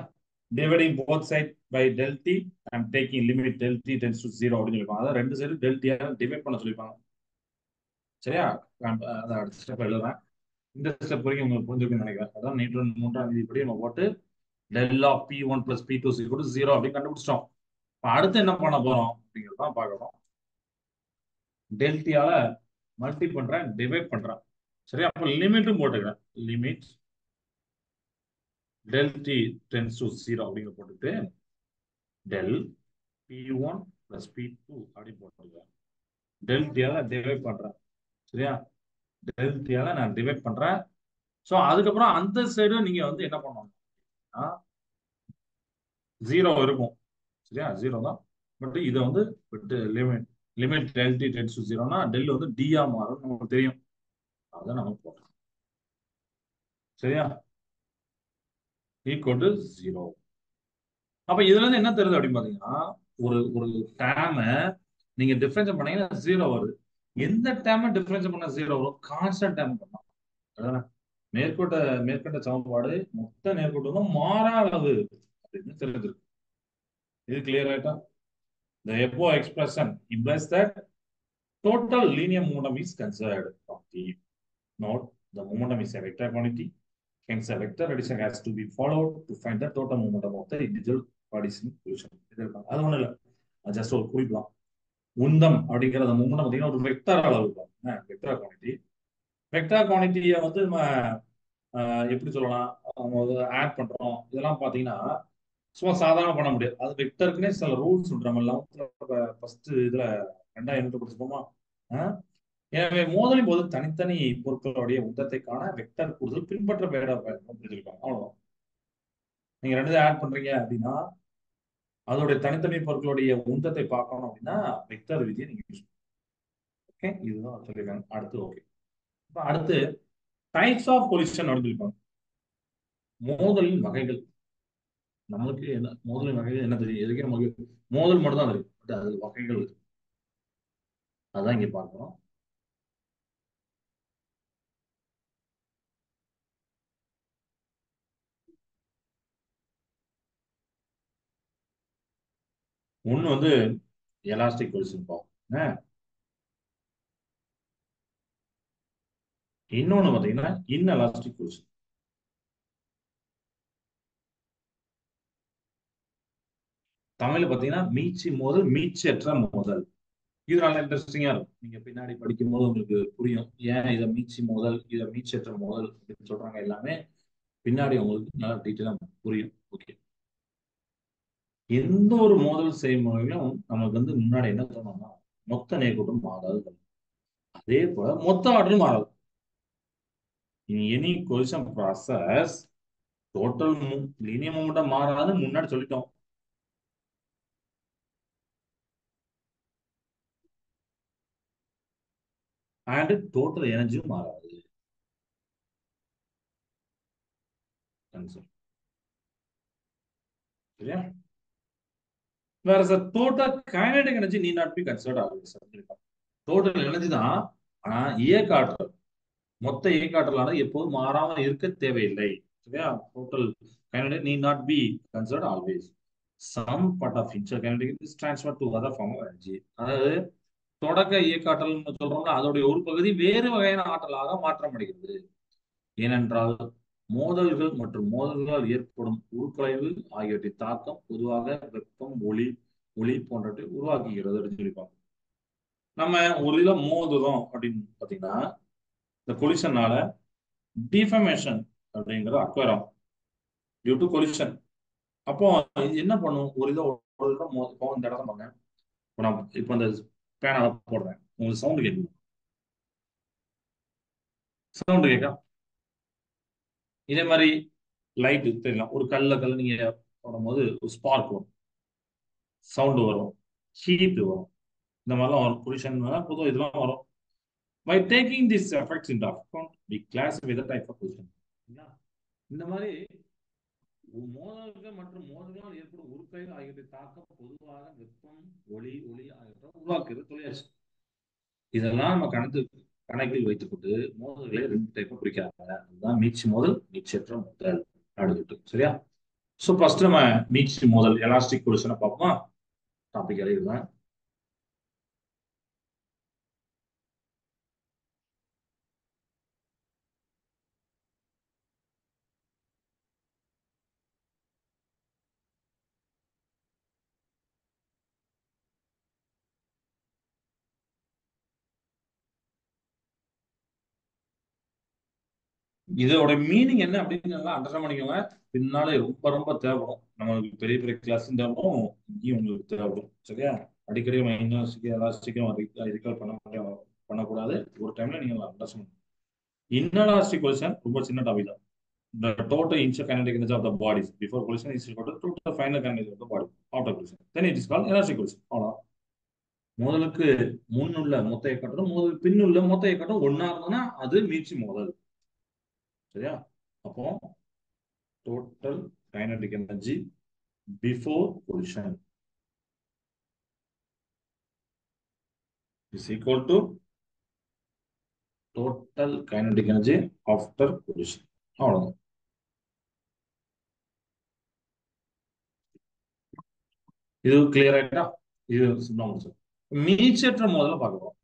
A: dividing both side by del t and taking limit del t tends to 0 அப்படின்னு சொல்லிப்பாங்க. அதான் ரெண்டு சைடு del t டிவைட் பண்ண சொல்லிப்பாங்க. சரியா? அதான் அடுத்த ஸ்டெப் எழுதுறேன். இந்த ஸ்டெப் வரைக்கும் உங்களுக்கு புரிஞ்சுக்கணும்னு நினைக்கிறேன். அதான் நியூட்டன் மூன்றாம் விதிப்படி நம்ம போட்டு del of P1 plus P2 is equal to 0 அப்படின்னு கண்டுபிடிச்சிட்டோம். அடுத்து என்ன பண்ண போறோம் அப்படிங்கிறதான் பார்க்கணும். del t ஆல மல்டி பண்றேன், டிவைட் பண்றேன். சரியா? அப்ப லிமிட்டும் போட்டுக்கிறேன். Limit del t tends to 0 அப்படிங்கிற போட்டுட்டு del P1 plus P2 அப்படி போட்டுருக்கேன். del t ஆல டிவைட் பண்றேன். சரியா? del t ஆல நான் டிவைட் பண்றேன். சோ அதுக்கப்புறம் அந்த சைடு நீங்க வந்து என்ன பண்ணணும்னா ஜீரோ இருக்கும். சரியா? ஜீரோ தான். பட் இதை வந்து limit limit del t tends to 0னா del வந்து d ஆ மாறும் நமக்கு தெரியும். அதான் நம்ம போட்டோம். சரியா? Equal to 0. அப்ப இதுல இருந்து என்ன தெரியுது அப்படின்னு பாத்தீங்கன்னா, ஒரு ஒரு டேம நீங்க டிஃபரன்ஸ் பண்ணீங்கன்னா ஜீரோ வருது. எந்த டேம டிஃபரன்ஸ் பண்ண ஜீரோ வரும்? கான்ஸ்டன்ட் டேம் பண்ணலாம். அதானே மேற்கொண்ட மேற்கண்ட சமன்பாடு மொத்த நேர்கோட்டு மாறா அளவு அப்படின்னு தெரிஞ்சிருக்கு. இது கிளியர் ஆயிட்டா? The above expression implies that total linear momentum is considered of the node. The momentum is a vector quantity. Hence, a vector addition has to be followed to find the total momentum of the individual bodies in collision. அது ஒண்ணும் இல்ல, just ஒரு குறிப்பிடலாம். உந்தம் அப்படிங்கிற அந்த moment பார்த்தீங்கன்னா ஒரு வெக்டர் அளவு தான், வெக்டர் குவான்டிட்டி. வெக்டர் குவான்டிட்டியை வந்து நம்ம எப்படி சொல்லலாம், ஆட் பண்றோம் இதெல்லாம் பார்த்தீங்கன்னா சும்மா சாதாரண பண்ண முடியாது. அது வெக்டருக்குன்னே சில ரூல்ஸ் உண்டு. நம்ம ஃபர்ஸ்ட் இதுல 2000 படிச்சுப்போமா. எனவே மோதலின் போது தனித்தனி பொருட்களுடைய உந்தத்தை காண வெக்டர் கூடுதல் பின்பற்ற புரிஞ்சிருக்காங்க. அவ்வளவுதான். நீங்க ரெண்டு ஆட் பண்றீங்க அப்படின்னா அதோடைய தனித்தனி பொருட்களுடைய உந்தத்தை பார்க்கணும் அப்படின்னா வெக்டர் விதியை நீங்க யூஸ். ஓகே, இதுதான் சொல்லியிருக்காங்க. அடுத்து ஓகே, அடுத்து டைப்ஸ் ஆஃப் கொலிஷன் அப்படின்னு சொல்லியிருக்காங்க. மோதலின் வகைகள். நம்மளுக்கு என்ன மோதலின் வகைகள் என்ன தெரியும்? எதுக்கே நமக்கு மோதல் மட்டும் தான் தெரியும், பட் அது வகைகள் இருக்கு. அதான் இங்க பார்க்கிறோம். ஒண்ணு வந்து எலாஸ்டிக் கொலிஷன் பார்ப்போம். இன்னொன்னு பாத்தீங்கன்னா இன்எலாஸ்டிக் கொலிஷன். தமிழ்ல பாத்தீங்கன்னா மீட்சி மோதல், மீட்சியற்ற மோதல். இது நல்லா இன்ட்ரெஸ்டிங்கா இருக்கும். நீங்க பின்னாடி படிக்கும் போது உங்களுக்கு புரியும் ஏன் இதை மீட்சி மோதல், இதை மீட்சியற்ற மோதல் அப்படின்னு சொல்றாங்க. எல்லாமே பின்னாடி உங்களுக்கு நல்லா டீட்டெயிலா புரியும். ஓகே, எந்த ஒரு மோதல் செய்முறையிலும் நமக்கு வந்து முன்னாடி என்ன சொன்னோம்னா மொத்த நேர்கூட்டம் மாறாது. அதே போல மொத்த ஆற்றலும் மாறாது. In any collision process total linear momentum மாறாது முன்னாடி சொல்லிட்டோம். அண்ட் டோட்டல் எனர்ஜியும் மாறாது. சரியா? Whereas the total kinetic energy need not be considered always. Total energy தான், ஆனா இயக்க ஆற்றல், மொத்த இயக்க ஆற்றலானது எப்போதும் மாறாமல் இருக்க தேவையில்லை. சரியா? Total kinetic need not be considered always. Some part of interkinetic is transferred to other form of energy. அதாவது தொடக்க இயக்க ஆற்றல் சொல்றோம்னா அதோடைய ஒரு பகுதி வேறு வகையான ஆற்றலாக மாற்றமடைகிறது. ஏனென்றால் மோதல்கள் மற்றும் மோதல்களால் ஏற்படும் உருக்குலைவு ஆகியவற்றின் தாக்கம் பொதுவாக வெப்பம், ஒளி போன்றவற்றை உருவாக்குகிறது அப்படின்னு சொல்லிப்பாங்க. நம்ம ஒரு இதில் மோதுறோம் அப்படின்னு பாத்தீங்கன்னா இந்த கொலிஷனால டிஃபர்மேஷன் அப்படிங்கிறது அக்வயர் ஆகும் டியூ டு கொலிஷன். அப்போ என்ன பண்ணும், ஒரு இதை இந்த இடத்த பாருங்க. இப்போ நான் இப்போ இந்த பேனாவை போடுறேன், உங்களுக்கு சவுண்டு கேட்கும். சவுண்டு கேட்க இதே மாதிரி லைட் தெரியலாம். ஒரு கல்ல நீங்க போடும்போது ஒரு ஸ்பார்க் வரும், சவுண்டு வரும், ஹீட் வரும், இந்த மாதிரிலாம் வரும். பொல்யூஷன் பொதுவாக இதெல்லாம் வரும். By taking these effects into account, we classify the type of pollution. இந்த மாதிரி மோதல்கள் மற்றும் மோதல்களால் ஏற்படும் உருக்கைகள் ஆகியவற்றை தாக்கம் பொதுவாக வெப்பம், ஒளி ஆகியவற்றை உருவாக்குறது சொல்லியாச்சு. இதெல்லாம் நம்ம கணக்கில் வைத்துக் கொண்டு மோதல்களை ரெண்டு டைப்பா பிரிக்கிறாங்க. அதுதான் மீட்சி மோதல், மீட்சியற்ற மோதல் அடுத்து. சரியா? சோ ஃபர்ஸ்ட் நம்ம மீட்சி மோதல் எலாஸ்டிக் கொலிஷனை பார்ப்போமா. டாபிக் அறிவுதான். இதோட மீனிங் என்ன அப்படின்னு நல்லா அண்டர்ஸ்டாண்ட் பண்ணிக்கோங்க. பின்னாலே ரொம்ப ரொம்ப தேவைப்படும். நம்மளுக்கு பெரிய பெரிய கிளாஸ் தேவைப்படும், இங்கேயும் உங்களுக்கு தேவைப்படும். சரியா? அடிக்கடி எலாஸ்டிக்கும் ரிகால் பண்ணக்கூடாது. ஒரு டைம்ல நீங்க அண்டர்ஸ்டாண்ட். இன்எலாஸ்டிக் கொலிஷன் ரொம்ப சின்ன டாபிக் தான். The total interkinetic energy of the bodies before collision is equal to total final kinetic energy of the body after collision. Then it is called elastic collision. அவ்வளவுதான். மோதலுக்கு முன்னுள்ள மொத்த இயக்கட்டும் மோதல் பின்னுள்ள மொத்த இயக்கட்டும் ஒன்னா இருந்ததுன்னா அது மீட்சி மோதல். சரியா? அப்போ total kinetic energy before collision is equal to total kinetic energy after collision. அவ்வளவுதான். இது கிளியர் ஆயிட்டா? இது மீட்சியற்ற மோதலை பார்க்கிறோம்.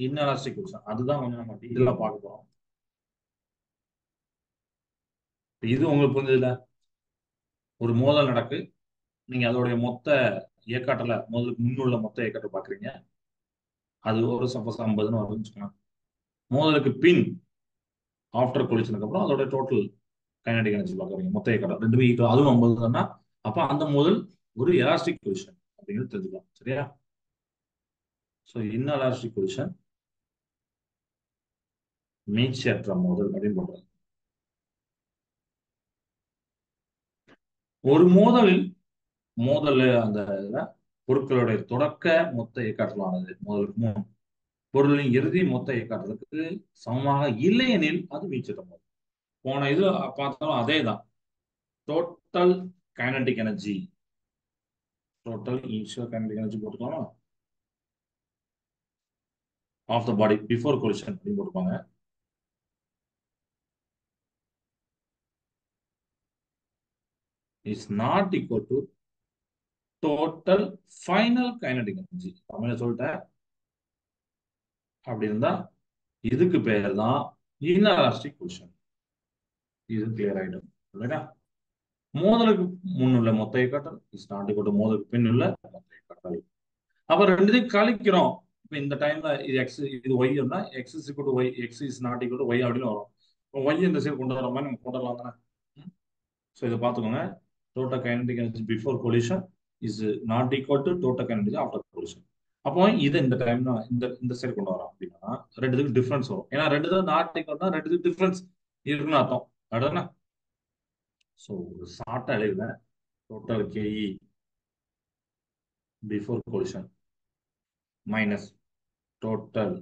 A: Inelastic collision. அதுதான் கொஞ்சம் நம்ம டீட்டெயிலா பார்க்க போறோம். இது உங்களுக்கு புரிஞ்சதுல, ஒரு மோதல் நடக்கு, நீங்க அதோடைய மொத்த இயக்காற்றல மோதலுக்கு முன்னுள்ள மொத்த இயக்காற்றல் பாக்குறீங்க. அது ஒரு சப்போஸ் 50ன்னு வருதுன்னு வச்சுக்கோங்க. மோதலுக்கு பின் ஆஃப்டர் கொலிஷனுக்கு அப்புறம் அதோட டோட்டல் கைனடிக் எனர்ஜி பாக்குறீங்க, மொத்த இயக்காற்றல் ரெண்டுமே ஈக்குவல், அதுவும் 50 தானா. அப்ப அந்த மோதல் ஒரு எலாஸ்டிக் கொலிஷன் அப்படிங்கிறது தெரிஞ்சுக்கலாம். சரியா? ஸோ இன்எலாஸ்டிக் கொலிஷன் மீட்சியற்ற மோதல் அப்படின்னு போடுறாங்க. ஒரு மோதல் அந்த பொருட்களுடைய தொடக்க மொத்த இயக்காற்றலானது மோதலுக்கு முன் பொருளின் இறுதி மொத்த இயக்காற்றலுக்கு சமமாக இல்லை எனில் அது மீட்சியற்ற மோதல். போன இது பார்த்தாலும் அதே தான். Total kinetic energy, total initial kinetic energy போட்டுக்கலாம் of the body before collision அப்படின்னு போட்டுப்பாங்க. Is not equal to total final kinetic energy. தமிழ சொல்லிட்டேன். அப்படி இருந்தா இதுக்கு பேர் தான் இன்எலாஸ்டிக் கொலிஷன். இது கிளியர் ஆயிடும் இல்லையா? மோதலுக்கு முன்னுள்ள மொத்த இயக்காற்றல் இஸ் நாட் ஈக்குவல் டு மோதலுக்கு பின் உள்ள மொத்த இயக்காற்றல். அப்ப ரெண்டுத்தையும் கழிக்கிறோம். இப்ப இந்த டைம்ல இது எக்ஸ் இது ஒய் அப்படின்னா x is equal to y, x is not equal to y அப்படின்னு வரும். ஒய் இந்த சைடு கொண்டு வர மாதிரி நம்ம கொண்டு வரலாம் தானே. ஸோ இதை பார்த்துக்கோங்க. Total kinetic energy before collision is not equal to total kinetic after collision. அப்போ இதை இந்த டைம் இந்த இந்த சைடு கொண்டு வரோம் அப்படின்னா ரெண்டுத்துக்கு டிஃபரன்ஸ் வரும். ஏன்னா ரெண்டு தான் நாட் ஈக்குவல்னா ரெண்டுத்துக்கு டிஃபரன்ஸ் இருக்குன்னு அர்த்தம். அப்படின்னா ஸோ ஒரு ஷார்ட்டா எழுதுவேன். Total K E before collision minus total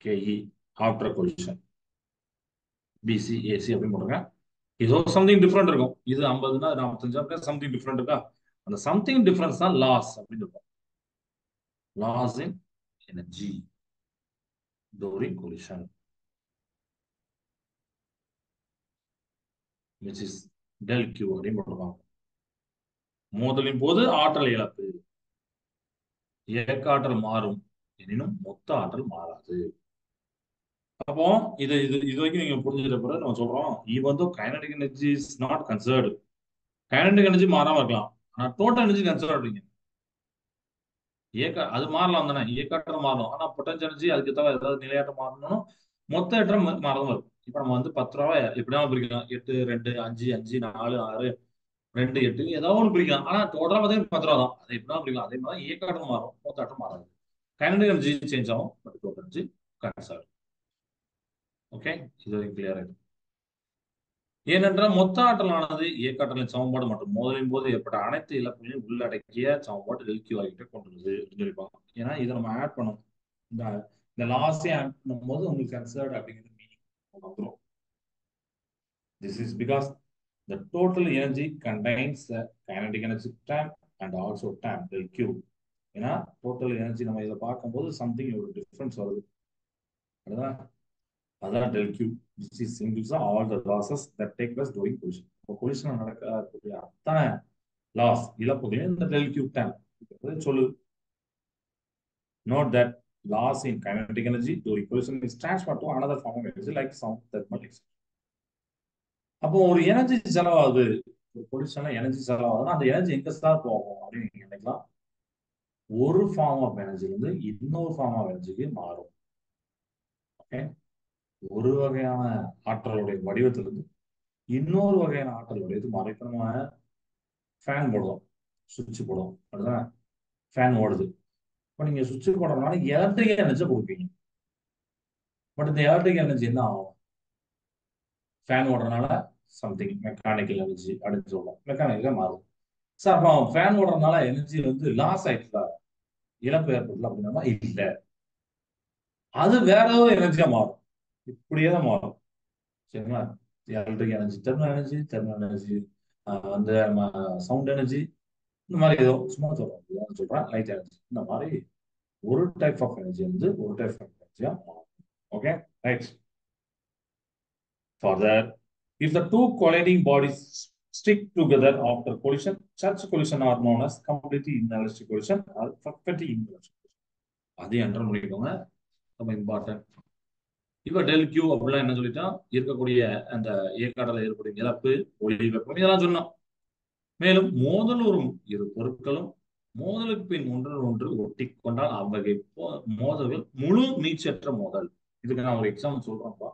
A: K E after collision B C A C அப்படின்னு போடுங்க. ஏதோ சம்திங் டிஃப்ரெண்ட் இருக்கும். இது 50னா 45 சம்திங் டிஃப்ரெண்ட் இருக்கா? அந்த சம்திங் டிஃபரன்ஸ் தான் லாஸ் அப்படின்னு இருக்கும். Loss in energy during collision which is del Q அப்படின்னு போட்டுருப்பாங்க. மோதலின் போது ஆற்றல் இழப்பு, இயக்க ஆற்றல் மாறும் எனினும் மொத்த ஆற்றல் மாறாது. அப்போ இது இது இது வரைக்கும் நீங்க புரிஞ்சுட்ட பிறகு நம்ம சொல்றோம் even though kinetic energy is not conserved. Kinetic energy மாறாம இருக்கலாம், ஆனா டோட்டல் எனர்ஜி கன்சர்வ்டு. அது மாறலாம் தானே, இயக்காற்றம் மாறலாம். ஆனா பொட்டன்ஷியல் எனர்ஜி அதுக்கு தவிர ஏதாவது நிலையாட்டம் மாறணும், மொத்த ஏற்றம் மாறதான் இருக்கும். இப்ப நம்ம வந்து 10 ரூபாய் எப்படியாவது பிரிக்கலாம். 8, 2, 5, 5, 4, 6, 2, 8 ஏதாவது ஒன்று பிரிக்கலாம். ஆனா டோட்டலா பார்த்தீங்கன்னா 10 ரூபா தான். அதை எப்படிதான் பிரிக்கலாம். அதே மாதிரி இயக்காற்றம் மாறும், மொத்த ஆட்டம் மாறாது. கைனடிக் எனர்ஜி சேஞ்ச் ஆகும், but total energy conserve. Okay, இது கிளியர் ஆயிடும். ஏனென்றால் மொத்த ஆற்றலானது இயக்காற்றலின் சமன்பாடு மற்றும் மோதலின் போது ஏற்பட்ட அனைத்து இழப்புகளையும் உள்ளடக்கிய சமன்பாடு டெல்கியூ ஆகிட்ட கொண்டுள்ளது அப்படின்னு சொல்லிப்பாங்க. ஏன்னா இதை நம்ம ஆட் பண்ணணும். இந்த லாஸே ஆட் பண்ணும்போது உங்களுக்கு கன்சர்வ் அப்படிங்கிறது மீனிங் வந்துடும். This is because the total energy contains the kinetic energy term and also term del Q. ஏன்னா டோட்டல் எனர்ஜி நம்ம இதை பார்க்கும்போது சம்திங் ஒரு டிஃபரன்ஸ் வருது. அதான் del Q, which is singles all the losses that take place during collision. இப்போ collision நடக்கக்கூடிய அத்தனை லாஸ் இழப்புகளையும் இந்த del Q term சொல்லு. Note that loss in kinetic energy during collision is transferred to another form of energy like sound, thermal, etc. அப்போ ஒரு energy செலவாகுது, ஒரு பொல்யூஷன்ல energy செலவாகுதுன்னா அந்த எனர்ஜி எங்க சார் போகும் அப்படின்னு நீங்க நினைக்கலாம். ஒரு ஃபார்ம் ஆஃப் எனர்ஜி வந்து இன்னொரு ஃபார்ம் ஆஃப் எனர்ஜிக்கு மாறும். ஓகே, ஒரு வகையான ஆற்றலுடைய வடிவத்திலிருந்து இன்னொரு வகையான ஆற்றல் வடிவத்து மாறும். இப்ப நம்ம ஃபேன் போடுவோம், சுவிட்ச் போடுவோம், அதுதான் ஃபேன் ஓடுது. இப்போ நீங்க சுவிட்ச் போடுறதுனால எலக்ட்ரிக் எனர்ஜி கொடுப்பீங்க. பட் இந்த எலக்ட்ரிக் எனர்ஜி என்ன ஆகும்? ஃபேன் ஓடுறதுனால சம்திங் மெக்கானிக்கல் எனர்ஜி அப்படின்னு சொல்லுவோம், மெக்கானிக்கலா மாறும். சார் அப்போ ஃபேன் ஓடுறதுனால எனர்ஜி வந்து லாஸ் ஆயிடுச்சுல, இழப்பு ஏற்படல அப்படின்னா இல்லை, அது வேற ஏதாவது எனர்ஜியா மாறும். இப்படியே தான் மாறும். சரிங்களா? எலக்ட்ரிக் எனர்ஜி, தெர்மல் எனர்ஜி வந்து சவுண்ட் எனர்ஜி, இந்த மாதிரி ஏதோ சும்மா சொல்றேன் லைட் எனர்ஜி, இந்த மாதிரி ஒரு டைப் ஆஃப் எனர்ஜி வந்து ஒரு டைப் ஆஃப் எனர்ஜியா மாறும். Okay, right. Further, if the two colliding bodies stick together after collision, such collision are known as completely inelastic collision or perfectly inelastic collision. அதே under பண்ணிக்கோங்க. ரொம்ப இம்பார்ட்டன்ட். இப்ப del Q அப்படிலாம் என்ன சொல்லிட்டா இருக்கக்கூடிய அந்த இயக்காற்றல ஏற்படும் இழப்பு, ஒளி, வெப்பம் இதெல்லாம் சொன்னோம். மேலும் மோதலுறும் இரு பொருட்களும் மோதலுக்கு பின் ஒன்று ஒன்று ஒட்டி கொண்டால் அவ்வகை மோதல்கள் முழு மீட்சற்ற மோதல். இதுக்கு நான் ஒரு எக்ஸாம்பிள் சொல்றேன்ப்பா.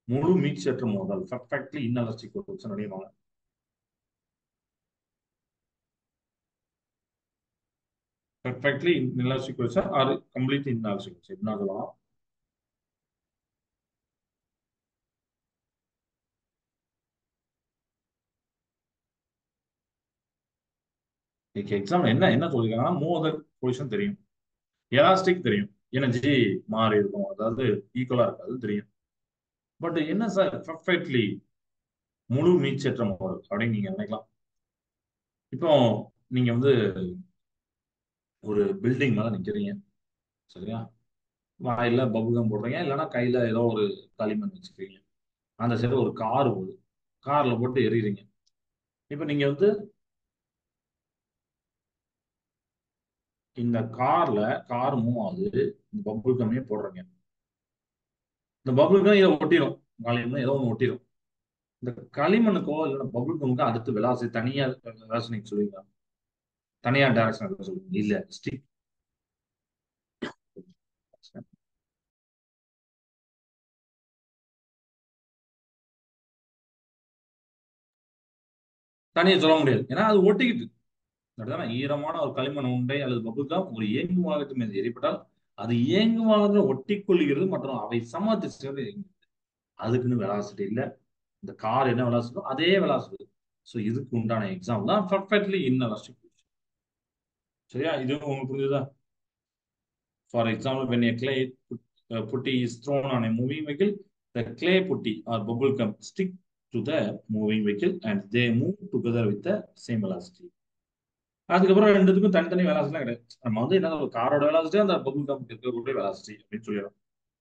A: முழு மீட்சற்ற மோதல் பர்ஃபெக்ட்லி இன்எலாஸ்டிக் கொஷன் நினைவாங்க. Perfectly inelastic collision or complete inelastic collision என்ன சொல்லலாம். எக்ஸாம்பிள் என்ன என்ன சொல்லிருக்காங்கன்னா மோதல் பொசிஷன் தெரியும், எலாஸ்டிக் தெரியும், எனர்ஜி மாறி இருக்கும், அதாவது ஈக்குவலா இருக்காது தெரியும். பட் என்ன சார் பர்ஃபெக்ட்லி முழு மீட்சற்ற மோதல் அப்படின்னு நீங்க நினைக்கலாம். இப்போ நீங்க வந்து ஒரு பில்டிங் மேல நிக்கிறீங்க, சரியா? வாயில பபுகம் போடுறீங்க, இல்லைன்னா கையில ஏதோ ஒரு களிமண் வச்சுக்கிறீங்க. அந்த சைடு ஒரு கார் போகுது, கார்ல போட்டு எறிகிறீங்க. இப்ப நீங்க வந்து இந்த கார் மூவ் ஆகுது, இந்த பபுள் கம்மியே போடுறீங்க. இந்த பபுள் கம் இதை ஒட்டிடும், களிமண் ஏதோ ஒன்று ஒட்டிடும். இந்த களிமண்ணுக்கோ இல்லைன்னா பபுள் கமுக்கோ அடுத்து வெலாசிட்டி தனியா வெலாசிட்டி சொல்லுவீங்க, தனியா டைரக்ஷன் சொல்லுவீங்க இல்ல ஸ்டிக் தனியா சொல்ல முடியாது. ஏன்னா அது ஒட்டிக்கிட்டு அப்படிதானே. ஈரமான ஒரு களிமண் உண்டை அல்லது பபுல்காம் ஒரு இயங்குவாகத்து மீது எரிப்பட்டால் அது இயங்குவாகத்தில் ஒட்டி கொள்கிறது மற்றும் அவை சம திசையோடு இயங்குது. அதுக்குன்னு வெலாசிட்டி இல்ல. இந்த கார் என்ன வெலாசிட்டோ அதே வெலாசிட்டி. ஸோ இதுக்கு உண்டான எக்ஸாம்பிள் தான் பர்ஃபெக்ட்லி இன்எலாஸ்டிக். சரியா? இது உங்களுக்கு புரியுதா? For example when a clay putty is thrown on a moving vehicle, the clay putty or bubble gum stick to the moving vehicle and they move together with the same velocity. அதுக்கப்புறம் ரெண்டுத்துக்கும் தனித்தனி வெலாசிட்டிலாம் கிடையாது. நம்ம வந்து என்ன ஒரு காரோட velocity அந்த பபுள் கம் இருக்கக்கூடிய வெலாசிட்டி அப்படின்னு சொல்லிடுறோம்.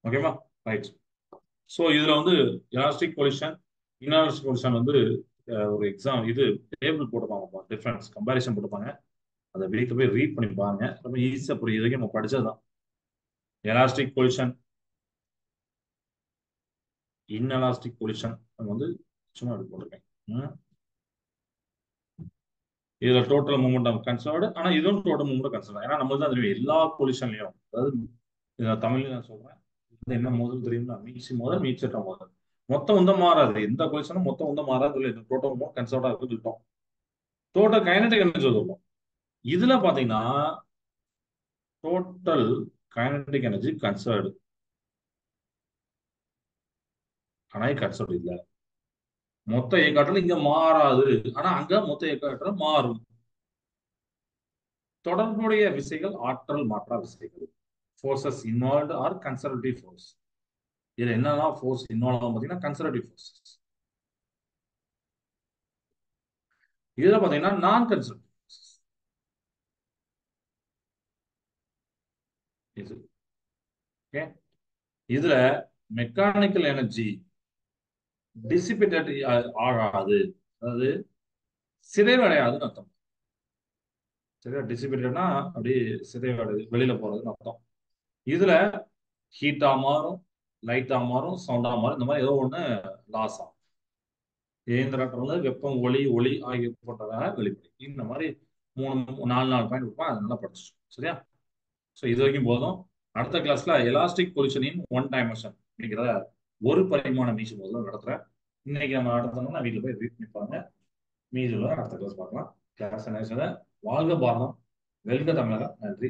A: ஓகேவா? ரைட். ஸோ இதுல வந்து எலாஸ்டிக் கொலிஷன், இன்எலாஸ்டிக் கொலிஷன் வந்து ஒரு எக்ஸாம் இது டேபிள் போட்டுப்பாங்க, டிஃபரன்ஸ் கம்பாரிசன் போட்டுப்பாங்க. அதை வீட்டுல போய் ரீட் பண்ணி பாருங்க, ரொம்ப ஈஸியா புரியும். இது வரைக்கும் நம்ம படிச்சதுதான். எலாஸ்டிக் கொலிஷன், இன்எலாஸ்டிக் கொலிஷன் நம்ம வந்து சும்மா எடுத்து போட்டிருக்கேன். இதுல டோட்டல் மூமெண்ட் கன்சர்வ்டு, ஆனா இதுவும் டோட்டல் மூமெண்ட் கன்சர்வ். ஏன்னா நம்ம தான் தெரியும் எல்லா பொலிஷன்லயும், அதாவது தமிழ்ல நான் சொல்றேன், என்ன மோதல் தெரியுமா? மீட்சி மோதல், மீட்சற்ற மோதல். மொத்தம் வந்து மாறாது, எந்த பொசிஷனும் மொத்தம் வந்து மாறாது. டோட்டல் மூமெண்ட் கன்சர்வ்டா இருக்குன்னு சொல்லிட்டோம். டோட்டல் கைனடிக் எனர்ஜி சொல்லுவோம். இதுல பாத்தீங்கன்னா டோட்டல் கைனடிக் எனர்ஜி கன்சர்வ்டு, ஆனா கன்சர்வ் இல்ல. மொத்த இயக்காற்றல் இங்க மாறாது, ஆனா அங்க மொத்த இயக்காற்றல் மாறும். தொடர்புடைய விசைகள் ஆற்றல் மாற்றா விசைகள். Forces involved are conservative force. இதுல என்னெல்லாம் ஃபோர்ஸ் இன்வால்வ் ஆகும் பாத்தீங்கன்னா கன்சர்வேட்டிவ் ஃபோர்ஸஸ். இதுல பாத்தீங்கன்னா நான் கன்சர்வேட்டிவ் இது. ஓகே, இதுல மெக்கானிக்கல் எனர்ஜி டிசிபேட்டட் ஆகாது, அதாவது சிதைவடையாதுன்னு அர்த்தம். சரியா? டிசிபேட்டட்னா அப்படியே சிதைவடையாது, வெளியில போறதுன்னு அர்த்தம். இதுல ஹீட்டா மாறும், லைட்டா மாறும், சவுண்டா மாறும், இந்த மாதிரி ஏதோ ஒண்ணு லாஸ் ஆகும். இயந்திராற்றல் வெப்பம், ஒளி, ஒளி ஆகிய போன்றதாக வெளிப்படும். இந்த மாதிரி 4 பாயிண்ட் இருப்போம், அது நல்லா படிச்சிட்டோம். சரியா? ஸோ இது வரைக்கும் போதும். அடுத்த கிளாஸ்ல எலாஸ்டிக் பொசிஷனின் ஒன் டைமென்ஷன் அப்படிங்கிற ஒரு பரிமாண மீச்சு முதல்ல நடத்துறேன். இன்னைக்கு நம்ம நடத்தணும்னா வீட்டில் போய் ரீட் பண்ணிப்பாங்க. மீதியில் அடுத்த கிளாஸ் பார்க்கலாம். கிளாஸ் என்ன? வாழ்க பாரதம், வெல்க தமிழகம். நன்றி.